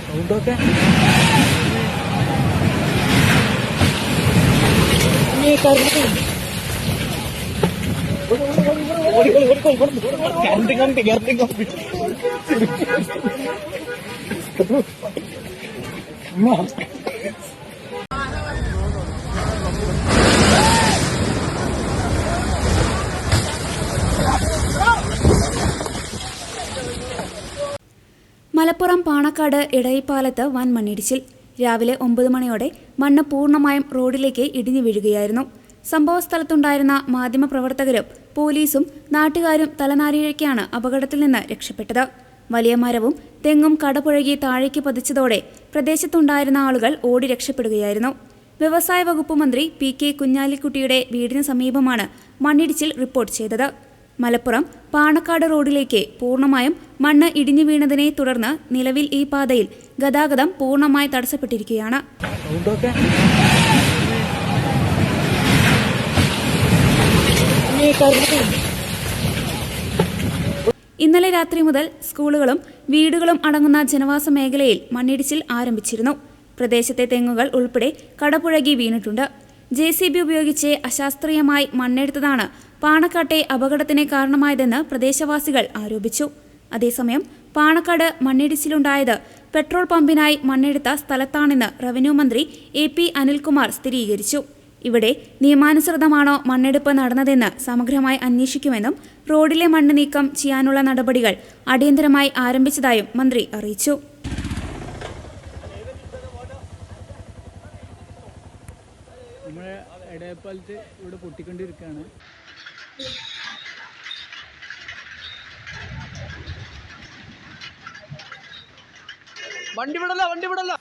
സൗണ്ടൊക്കെ മലപ്പുറം പാണക്കാട് ഇടയിപ്പാലത്ത് വൻ മണ്ണിടിച്ചിൽ. രാവിലെ 9 മണിയോടെ മണ്ണ് പൂർണ്ണമായും റോഡിലേക്ക് ഇടിഞ്ഞു വീഴുകയായിരുന്നു. സംഭവസ്ഥലത്തുണ്ടായിരുന്ന മാധ്യമപ്രവർത്തകരും പോലീസും നാട്ടുകാരും തലനാരിഴയ്ക്കാണ് അപകടത്തിൽ നിന്ന് രക്ഷപ്പെട്ടത്. വലിയ മരവും തെങ്ങും കടപുഴകി താഴേക്ക് പതിച്ചതോടെ പ്രദേശത്തുണ്ടായിരുന്ന ആളുകൾ ഓടി രക്ഷപ്പെടുകയായിരുന്നു. വ്യവസായ വകുപ്പ് മന്ത്രി PK കുഞ്ഞാലിക്കുട്ടിയുടെ വീടിന് സമീപമാണ് മണ്ണിടിച്ചിൽ റിപ്പോർട്ട് ചെയ്തത്. മലപ്പുറം പാണക്കാട് റോഡിലേക്ക് പൂർണ്ണമായും മണ്ണ് ഇടിഞ്ഞു വീണതിനെ തുടർന്ന് നിലവിൽ ഈ പാതയിൽ ഗതാഗതം പൂർണ്ണമായി തടസ്സപ്പെട്ടിരിക്കുകയാണ്. ഇന്നലെ രാത്രി മുതൽ സ്കൂളുകളും വീടുകളും അടങ്ങുന്ന ജനവാസ മേഖലയിൽ മണ്ണിടിച്ചിൽ ആരംഭിച്ചിരുന്നു. പ്രദേശത്തെ തെങ്ങുകൾ ഉൾപ്പെടെ കടപുഴകി വീണിട്ടുണ്ട്. JCB ഉപയോഗിച്ച് അശാസ്ത്രീയമായി മണ്ണെടുത്തതാണ് പാണക്കാട്ടെ അപകടത്തിന് കാരണമായതെന്ന് പ്രദേശവാസികൾ ആരോപിച്ചു. അതേസമയം പാണക്കാട് മണ്ണിടിച്ചിലുണ്ടായത് പെട്രോൾ പമ്പിനായി മണ്ണെടുത്ത സ്ഥലത്താണെന്ന് റവന്യൂ മന്ത്രി AP അനിൽകുമാർ സ്ഥിരീകരിച്ചു. ഇവിടെ നിയമാനുസൃതമാണോ മണ്ണെടുപ്പ് നടന്നതെന്ന് സമഗ്രമായി അന്വേഷിക്കുമെന്നും റോഡിലെ മണ്ണ് നീക്കം ചെയ്യാനുള്ള നടപടികൾ അടിയന്തരമായി ആരംഭിച്ചതായും മന്ത്രി അറിയിച്ചു. നമ്മുടെ ഇടയപ്പാലത്ത് ഇവിടെ പൊട്ടിക്കൊണ്ടിരിക്കുകയാണ്. വണ്ടി വിടല്ല